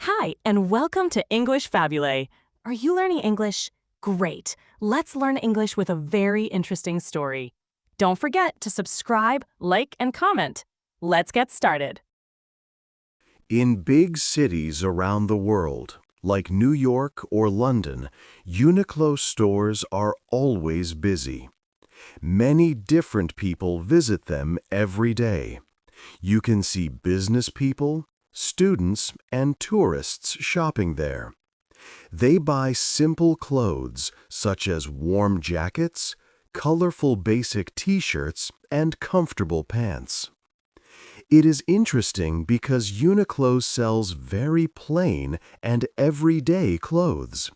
Hi, and welcome to English-Fabule. Are you learning English? Great. Let's learn English with a very interesting story. Don't forget to subscribe, like, and comment. Let's get started. In big cities around the world, like New York or London, Uniqlo stores are always busy. Many different people visit them every day. You can see business people, students, and tourists shopping there. They buy simple clothes such as warm jackets, colorful basic t-shirts, and comfortable pants. It is interesting because Uniqlo sells very plain and everyday clothes.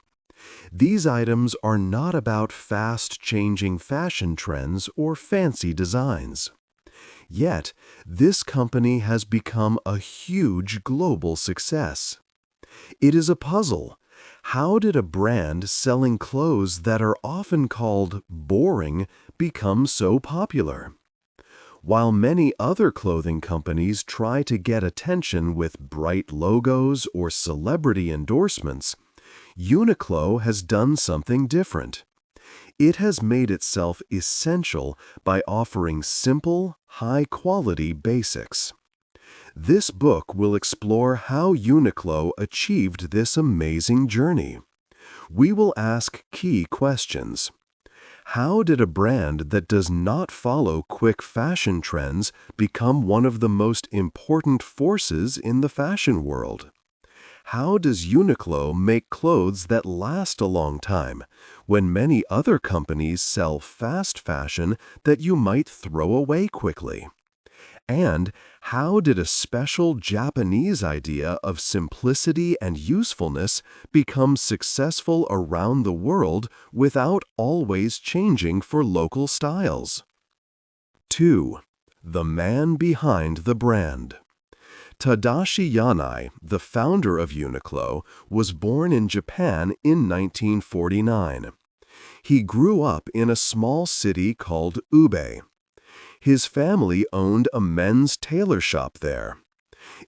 These items are not about fast-changing fashion trends or fancy designs. Yet, this company has become a huge global success. It is a puzzle. How did a brand selling clothes that are often called boring become so popular? While many other clothing companies try to get attention with bright logos or celebrity endorsements, Uniqlo has done something different. It has made itself essential by offering simple, high-quality basics. This book will explore how Uniqlo achieved this amazing journey. We will ask key questions. How did a brand that does not follow quick fashion trends become one of the most important forces in the fashion world? How does Uniqlo make clothes that last a long time, when many other companies sell fast fashion that you might throw away quickly? And how did a special Japanese idea of simplicity and usefulness become successful around the world without always changing for local styles? 2. The man behind the brand. Tadashi Yanai, the founder of Uniqlo, was born in Japan in 1949. He grew up in a small city called Ube. His family owned a men's tailor shop there.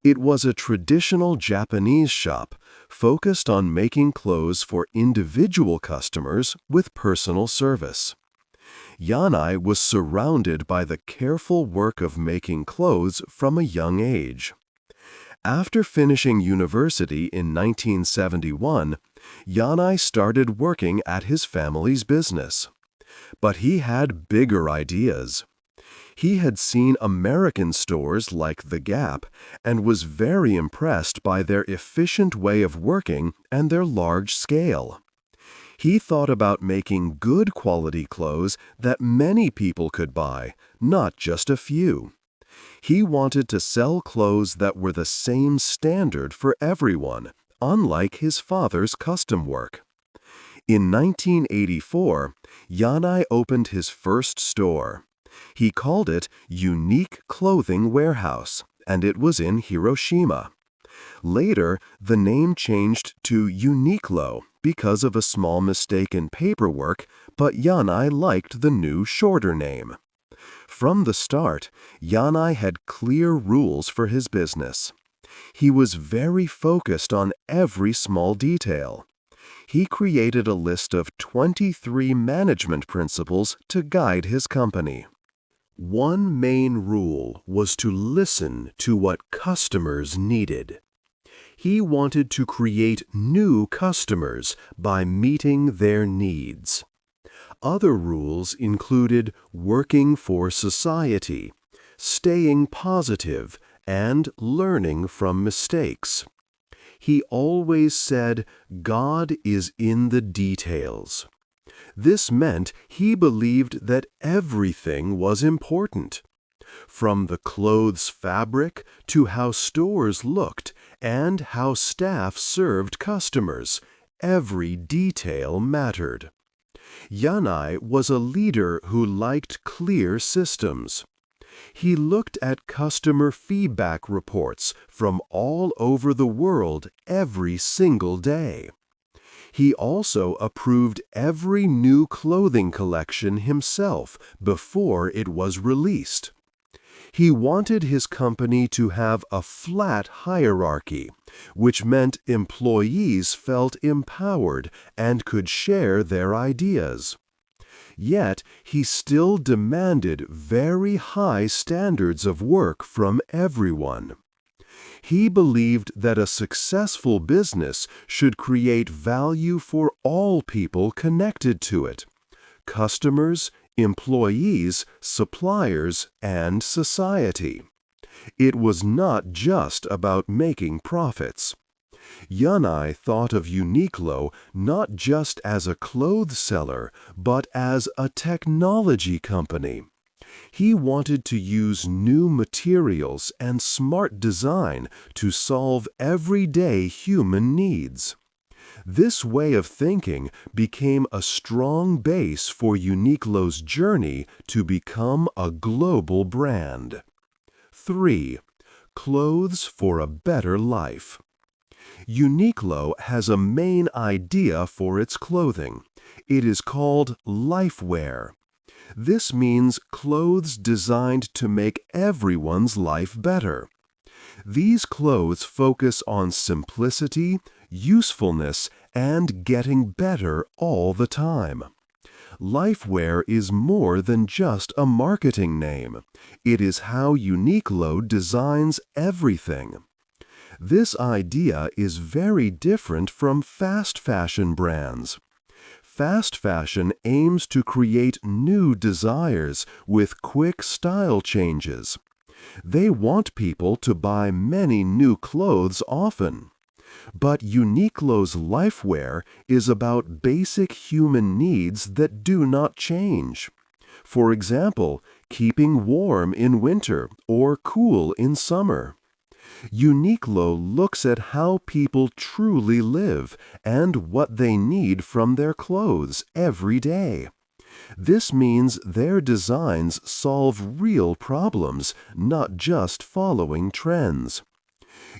It was a traditional Japanese shop focused on making clothes for individual customers with personal service. Yanai was surrounded by the careful work of making clothes from a young age. After finishing university in 1971, Yanai started working at his family's business. But he had bigger ideas. He had seen American stores like The Gap and was very impressed by their efficient way of working and their large scale. He thought about making good quality clothes that many people could buy, not just a few. He wanted to sell clothes that were the same standard for everyone, unlike his father's custom work. In 1984, Yanai opened his first store. He called it Unique Clothing Warehouse, and it was in Hiroshima. Later, the name changed to Uniqlo because of a small mistake in paperwork, but Yanai liked the new shorter name. From the start, Yanai had clear rules for his business. He was very focused on every small detail. He created a list of 23 management principles to guide his company. One main rule was to listen to what customers needed. He wanted to create new customers by meeting their needs. Other rules included working for society, staying positive, and learning from mistakes. He always said, "God is in the details." This meant he believed that everything was important. From the clothes' fabric to how stores looked and how staff served customers, every detail mattered. Yanai was a leader who liked clear systems. He looked at customer feedback reports from all over the world every single day. He also approved every new clothing collection himself before it was released. He wanted his company to have a flat hierarchy, which meant employees felt empowered and could share their ideas. Yet, he still demanded very high standards of work from everyone. He believed that a successful business should create value for all people connected to it: customers, employees, suppliers, and society. It was not just about making profits. Yanai thought of Uniqlo not just as a clothes seller, but as a technology company. He wanted to use new materials and smart design to solve everyday human needs. This way of thinking became a strong base for Uniqlo's journey to become a global brand. 3. Clothes for a better life. Uniqlo has a main idea for its clothing. It is called Lifewear. This means clothes designed to make everyone's life better. These clothes focus on simplicity, usefulness, and getting better all the time. Lifewear is more than just a marketing name. It is how Uniqlo designs everything. This idea is very different from fast fashion brands. Fast fashion aims to create new desires with quick style changes. They want people to buy many new clothes often. But Uniqlo's Lifewear is about basic human needs that do not change. For example, keeping warm in winter or cool in summer. Uniqlo looks at how people truly live and what they need from their clothes every day. This means their designs solve real problems, not just following trends.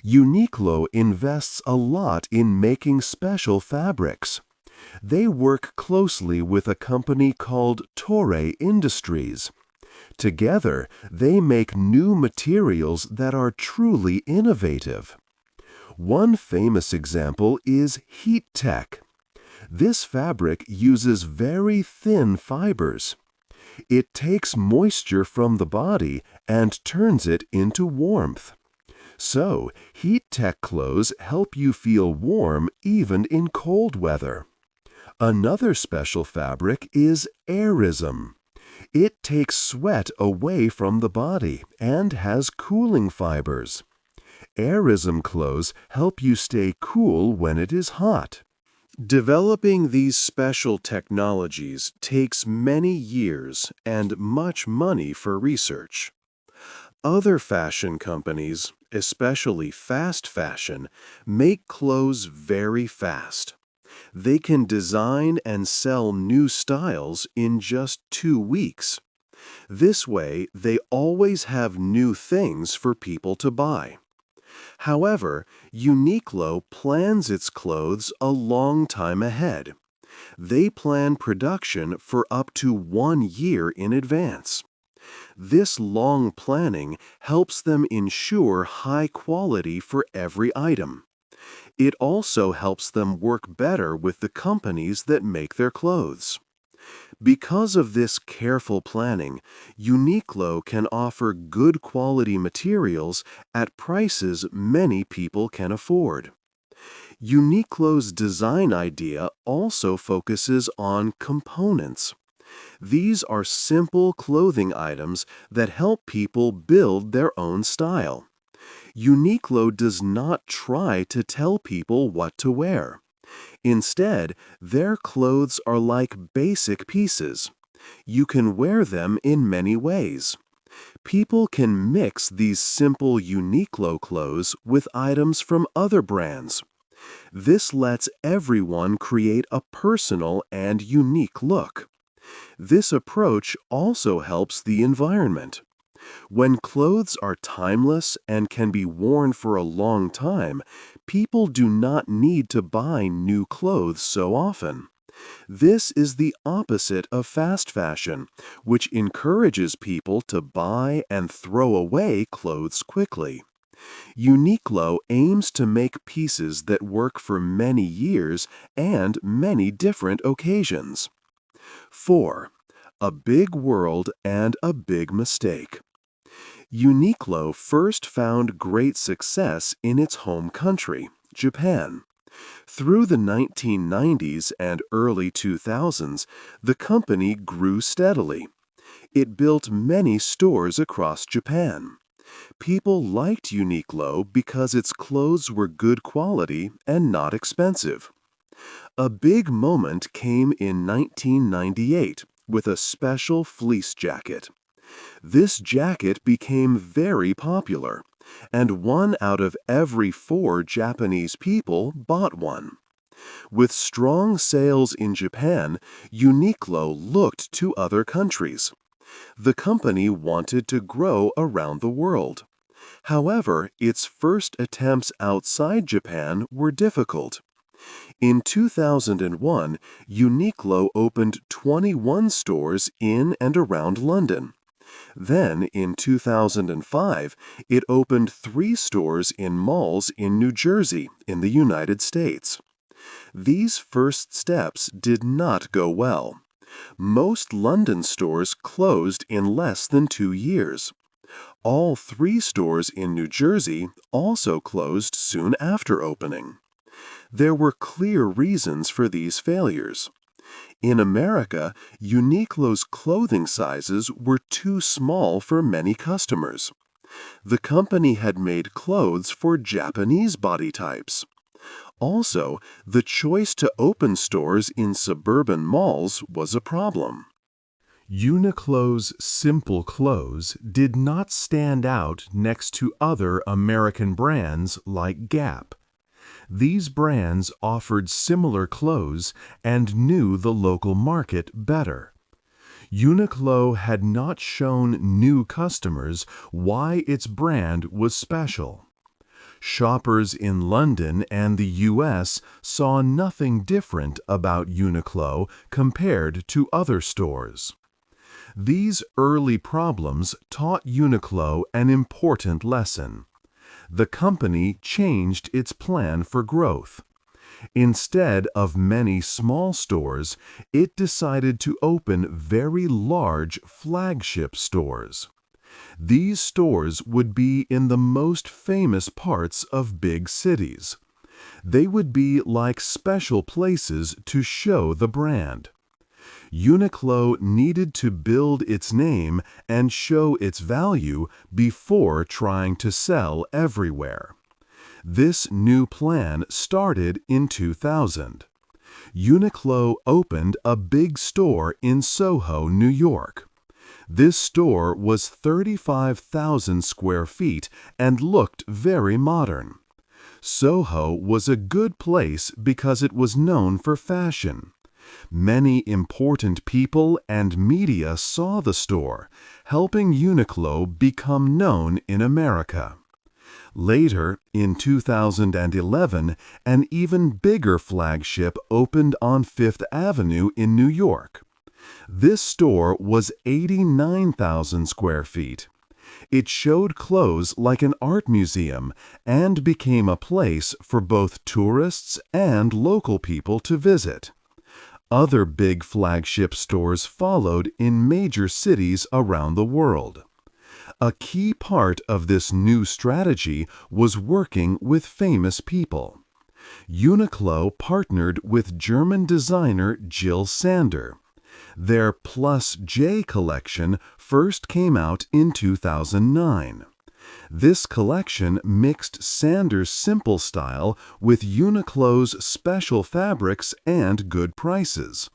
Uniqlo invests a lot in making special fabrics. They work closely with a company called Toray Industries. Together, they make new materials that are truly innovative. One famous example is heat tech. This fabric uses very thin fibers. It takes moisture from the body and turns it into warmth. So, heat tech clothes help you feel warm even in cold weather. Another special fabric is airism. It takes sweat away from the body and has cooling fibers. Airism clothes help you stay cool when it is hot. Developing these special technologies takes many years and much money for research. Other fashion companies, especially fast fashion, make clothes very fast. They can design and sell new styles in just 2 weeks. This way, they always have new things for people to buy. However, Uniqlo plans its clothes a long time ahead. They plan production for up to 1 year in advance. This long planning helps them ensure high quality for every item. It also helps them work better with the companies that make their clothes. Because of this careful planning, Uniqlo can offer good quality materials at prices many people can afford. Uniqlo's design idea also focuses on components. These are simple clothing items that help people build their own style. Uniqlo does not try to tell people what to wear. Instead, their clothes are like basic pieces. You can wear them in many ways. People can mix these simple Uniqlo clothes with items from other brands. This lets everyone create a personal and unique look. This approach also helps the environment. When clothes are timeless and can be worn for a long time, people do not need to buy new clothes so often. This is the opposite of fast fashion, which encourages people to buy and throw away clothes quickly. Uniqlo aims to make pieces that work for many years and many different occasions. 4. A big world and a big mistake. Uniqlo first found great success in its home country, Japan. Through the 1990s and early 2000s, the company grew steadily. It built many stores across Japan. People liked Uniqlo because its clothes were good quality and not expensive. A big moment came in 1998 with a special fleece jacket. This jacket became very popular, and 1 out of every 4 Japanese people bought one. With strong sales in Japan, Uniqlo looked to other countries. The company wanted to grow around the world. However, its first attempts outside Japan were difficult. In 2001, Uniqlo opened 21 stores in and around London. Then, in 2005, it opened 3 stores in malls in New Jersey, in the United States. These first steps did not go well. Most London stores closed in less than 2 years. All 3 stores in New Jersey also closed soon after opening. There were clear reasons for these failures. In America, Uniqlo's clothing sizes were too small for many customers. The company had made clothes for Japanese body types. Also, the choice to open stores in suburban malls was a problem. Uniqlo's simple clothes did not stand out next to other American brands like Gap. These brands offered similar clothes and knew the local market better. Uniqlo had not shown new customers why its brand was special. Shoppers in London and the US saw nothing different about Uniqlo compared to other stores. These early problems taught Uniqlo an important lesson. The company changed its plan for growth. Instead of many small stores, it decided to open very large flagship stores. These stores would be in the most famous parts of big cities. They would be like special places to show the brand. Uniqlo needed to build its name and show its value before trying to sell everywhere. This new plan started in 2000. Uniqlo opened a big store in Soho, New York. This store was 35,000 square feet and looked very modern. Soho was a good place because it was known for fashion. Many important people and media saw the store, helping Uniqlo become known in America. Later, in 2011, an even bigger flagship opened on Fifth Avenue in New York. This store was 89,000 square feet. It showed clothes like an art museum and became a place for both tourists and local people to visit. Other big flagship stores followed in major cities around the world. A key part of this new strategy was working with famous people. Uniqlo partnered with German designer Jill Sander. Their Plus J collection first came out in 2009. This collection mixed Sander's simple style with Uniqlo's special fabrics and good prices.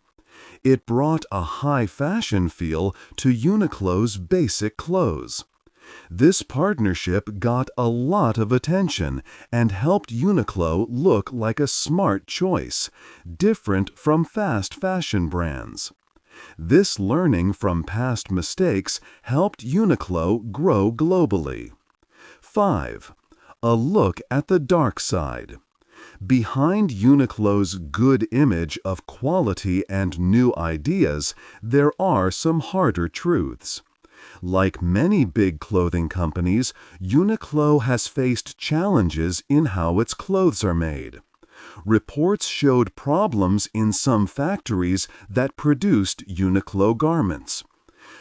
It brought a high fashion feel to Uniqlo's basic clothes. This partnership got a lot of attention and helped Uniqlo look like a smart choice, different from fast fashion brands. This learning from past mistakes helped Uniqlo grow globally. 5. A look at the dark side. Behind Uniqlo's good image of quality and new ideas, there are some harder truths. Like many big clothing companies, Uniqlo has faced challenges in how its clothes are made. Reports showed problems in some factories that produced Uniqlo garments.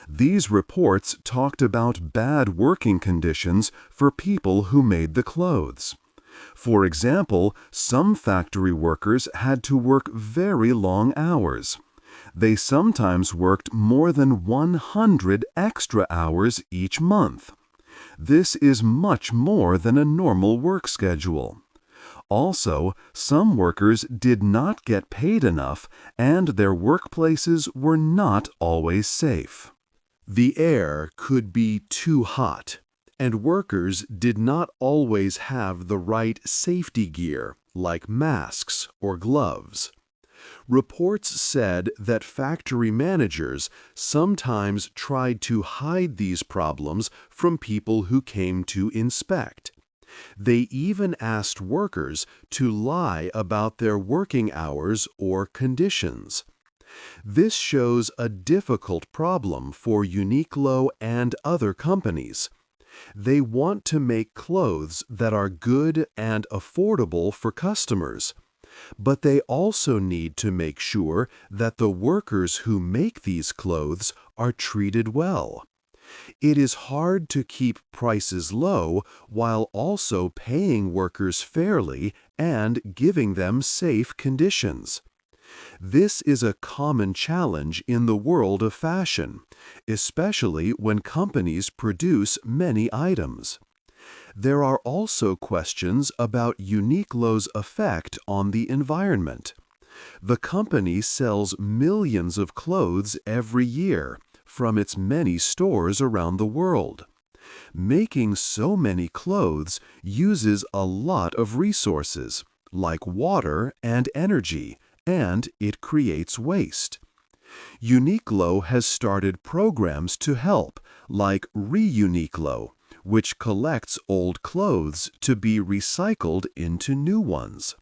These reports talked about bad working conditions for people who made the clothes. For example, some factory workers had to work very long hours. They sometimes worked more than 100 extra hours each month. This is much more than a normal work schedule. Also, some workers did not get paid enough, and their workplaces were not always safe. The air could be too hot, and workers did not always have the right safety gear, like masks or gloves. Reports said that factory managers sometimes tried to hide these problems from people who came to inspect. They even asked workers to lie about their working hours or conditions. This shows a difficult problem for Uniqlo and other companies. They want to make clothes that are good and affordable for customers, but they also need to make sure that the workers who make these clothes are treated well. It is hard to keep prices low while also paying workers fairly and giving them safe conditions. This is a common challenge in the world of fashion, especially when companies produce many items. There are also questions about Uniqlo's effect on the environment. The company sells millions of clothes every year from its many stores around the world. Making so many clothes uses a lot of resources, like water and energy, and it creates waste. Uniqlo has started programs to help, like Re-Uniqlo, which collects old clothes to be recycled into new ones.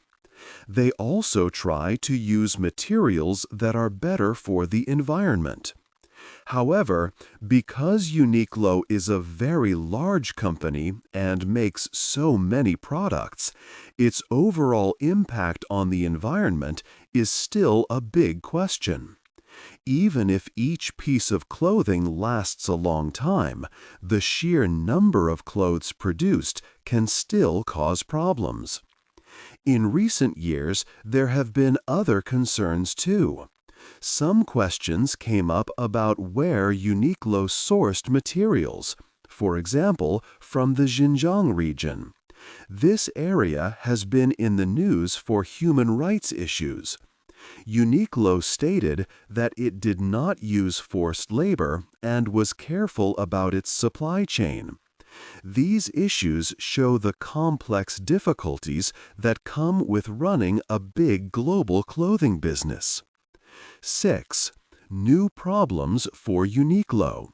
They also try to use materials that are better for the environment. However, because Uniqlo is a very large company and makes so many products, its overall impact on the environment is still a big question. Even if each piece of clothing lasts a long time, the sheer number of clothes produced can still cause problems. In recent years, there have been other concerns too. Some questions came up about where Uniqlo sourced materials, for example, from the Xinjiang region. This area has been in the news for human rights issues. Uniqlo stated that it did not use forced labor and was careful about its supply chain. These issues show the complex difficulties that come with running a big global clothing business. 6. New problems for Uniqlo.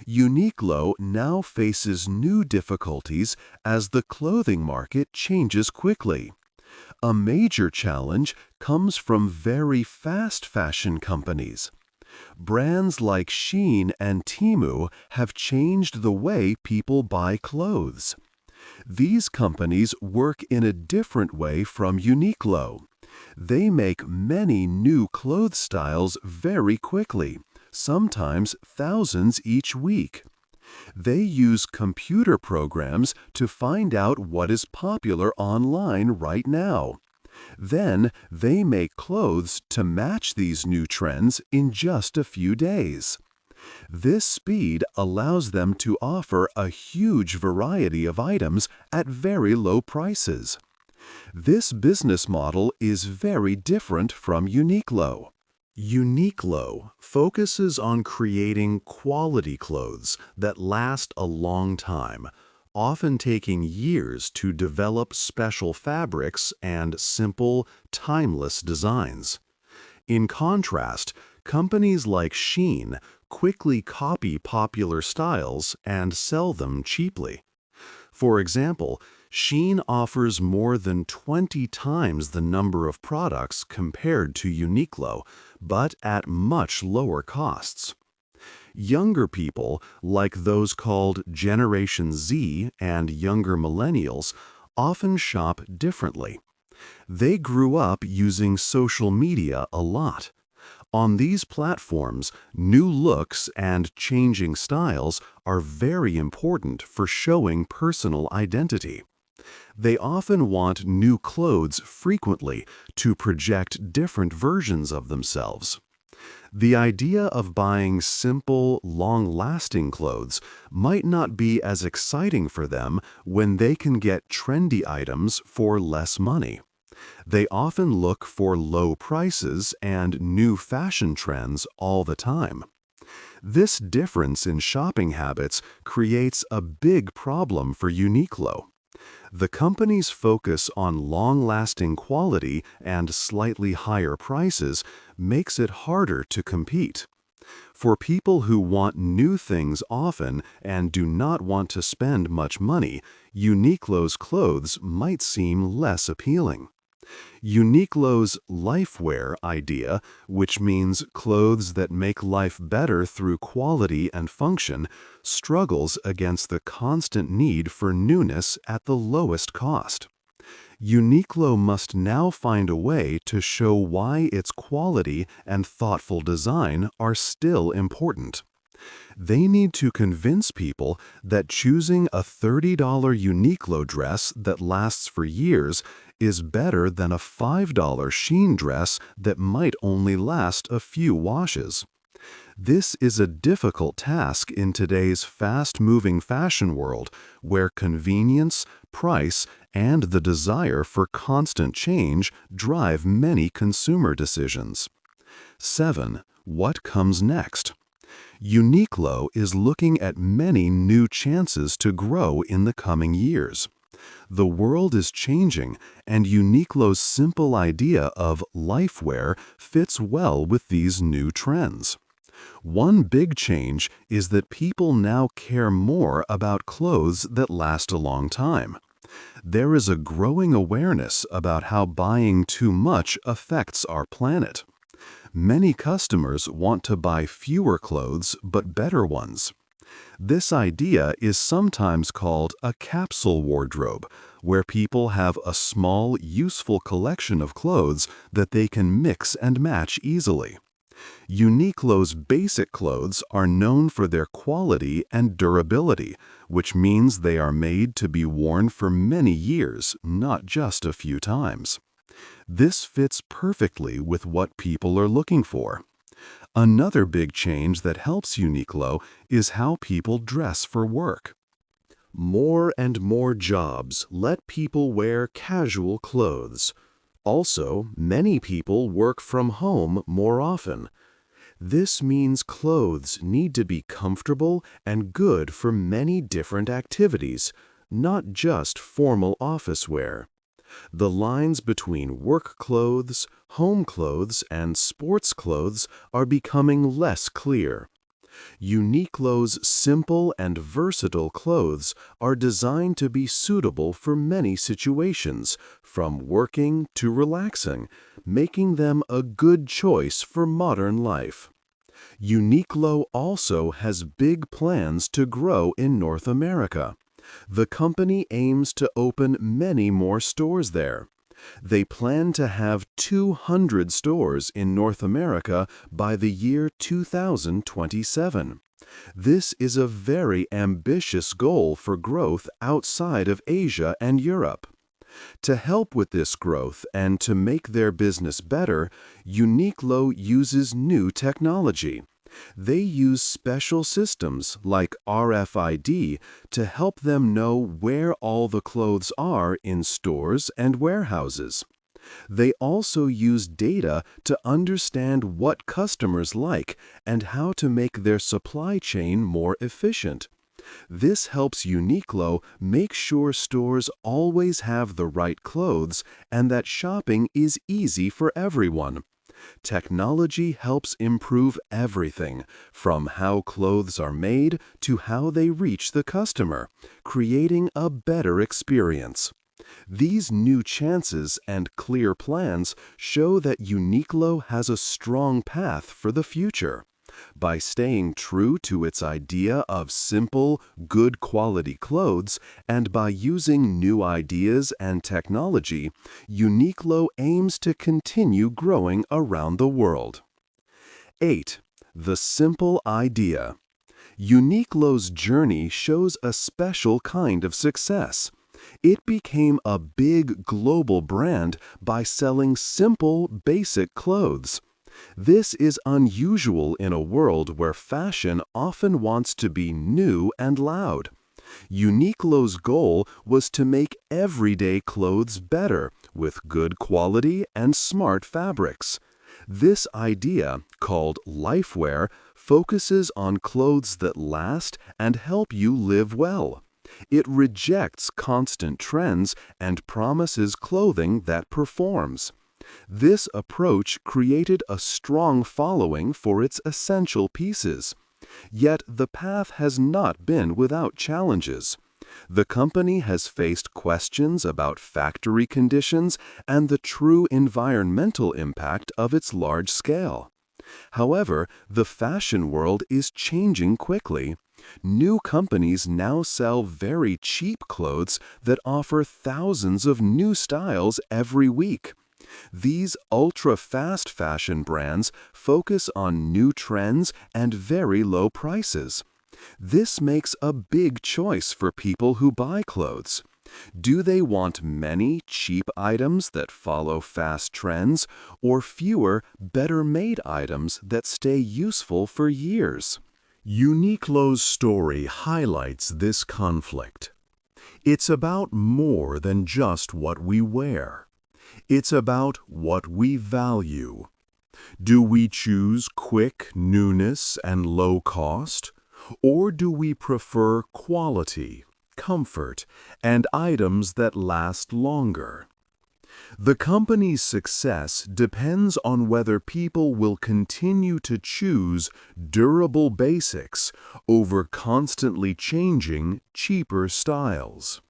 Uniqlo now faces new difficulties as the clothing market changes quickly. A major challenge comes from very fast fashion companies. Brands like Shein and Temu have changed the way people buy clothes. These companies work in a different way from Uniqlo. They make many new clothes styles very quickly, sometimes thousands each week. They use computer programs to find out what is popular online right now. Then they make clothes to match these new trends in just a few days. This speed allows them to offer a huge variety of items at very low prices. This business model is very different from Uniqlo. Uniqlo focuses on creating quality clothes that last a long time, often taking years to develop special fabrics and simple, timeless designs. In contrast, companies like Shein quickly copy popular styles and sell them cheaply. For example, Shein offers more than 20 times the number of products compared to Uniqlo, but at much lower costs. Younger people, like those called Generation Z and younger millennials, often shop differently. They grew up using social media a lot. On these platforms, new looks and changing styles are very important for showing personal identity. They often want new clothes frequently to project different versions of themselves. The idea of buying simple, long-lasting clothes might not be as exciting for them when they can get trendy items for less money. They often look for low prices and new fashion trends all the time. This difference in shopping habits creates a big problem for Uniqlo. The company's focus on long-lasting quality and slightly higher prices makes it harder to compete. For people who want new things often and do not want to spend much money, Uniqlo's clothes might seem less appealing. Uniqlo's Lifewear idea, which means clothes that make life better through quality and function, struggles against the constant need for newness at the lowest cost. Uniqlo must now find a way to show why its quality and thoughtful design are still important. They need to convince people that choosing a $30 Uniqlo dress that lasts for years is better than a $5 Shein dress that might only last a few washes. This is a difficult task in today's fast-moving fashion world, where convenience, price, and the desire for constant change drive many consumer decisions. 7. What comes next? Uniqlo is looking at many new chances to grow in the coming years. The world is changing, and Uniqlo's simple idea of Lifewear fits well with these new trends. One big change is that people now care more about clothes that last a long time. There is a growing awareness about how buying too much affects our planet. Many customers want to buy fewer clothes but better ones. This idea is sometimes called a capsule wardrobe, where people have a small, useful collection of clothes that they can mix and match easily. Uniqlo's basic clothes are known for their quality and durability, which means they are made to be worn for many years, not just a few times. This fits perfectly with what people are looking for. Another big change that helps Uniqlo is how people dress for work. More and more jobs let people wear casual clothes. Also, many people work from home more often. This means clothes need to be comfortable and good for many different activities, not just formal office wear. The lines between work clothes, home clothes, and sports clothes are becoming less clear. Uniqlo's simple and versatile clothes are designed to be suitable for many situations, from working to relaxing, making them a good choice for modern life. Uniqlo also has big plans to grow in North America. The company aims to open many more stores there. They plan to have 200 stores in North America by the year 2027. This is a very ambitious goal for growth outside of Asia and Europe. To help with this growth and to make their business better, Uniqlo uses new technology. They use special systems like RFID to help them know where all the clothes are in stores and warehouses. They also use data to understand what customers like and how to make their supply chain more efficient. This helps Uniqlo make sure stores always have the right clothes and that shopping is easy for everyone. Technology helps improve everything, from how clothes are made to how they reach the customer, creating a better experience. These new chances and clear plans show that Uniqlo has a strong path for the future. By staying true to its idea of simple, good quality clothes and by using new ideas and technology, Uniqlo aims to continue growing around the world. 8. The simple idea. Uniqlo's journey shows a special kind of success. It became a big global brand by selling simple, basic clothes. This is unusual in a world where fashion often wants to be new and loud. Uniqlo's goal was to make everyday clothes better with good quality and smart fabrics. This idea, called Lifewear, focuses on clothes that last and help you live well. It rejects constant trends and promises clothing that performs. This approach created a strong following for its essential pieces. Yet the path has not been without challenges. The company has faced questions about factory conditions and the true environmental impact of its large scale. However, the fashion world is changing quickly. New companies now sell very cheap clothes that offer thousands of new styles every week. These ultra-fast fashion brands focus on new trends and very low prices. This makes a big choice for people who buy clothes. Do they want many cheap items that follow fast trends, or fewer, better-made items that stay useful for years? Uniqlo's story highlights this conflict. It's about more than just what we wear. It's about what we value. Do we choose quick newness and low cost, or do we prefer quality, comfort, and items that last longer? The company's success depends on whether people will continue to choose durable basics over constantly changing, cheaper styles.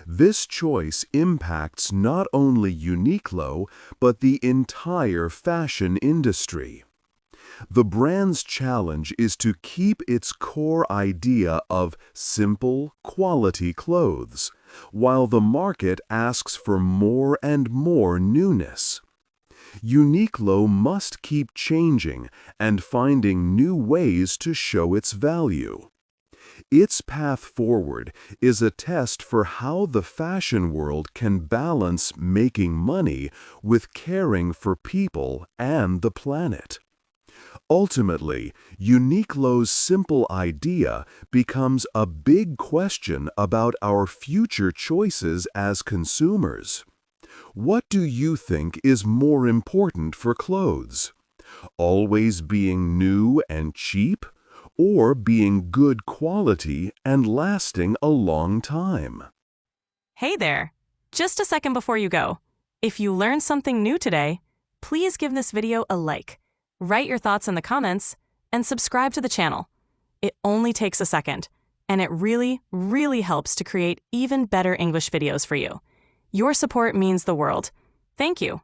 This choice impacts not only Uniqlo, but the entire fashion industry. The brand's challenge is to keep its core idea of simple, quality clothes, while the market asks for more and more newness. Uniqlo must keep changing and finding new ways to show its value. Its path forward is a test for how the fashion world can balance making money with caring for people and the planet. Ultimately, Uniqlo's simple idea becomes a big question about our future choices as consumers. What do you think is more important for clothes? Always being new and cheap, or being good quality and lasting a long time? Hey there! Just a second before you go. If you learned something new today, please give this video a like, write your thoughts in the comments, and subscribe to the channel. It only takes a second, and it really, really helps to create even better English videos for you. Your support means the world. Thank you.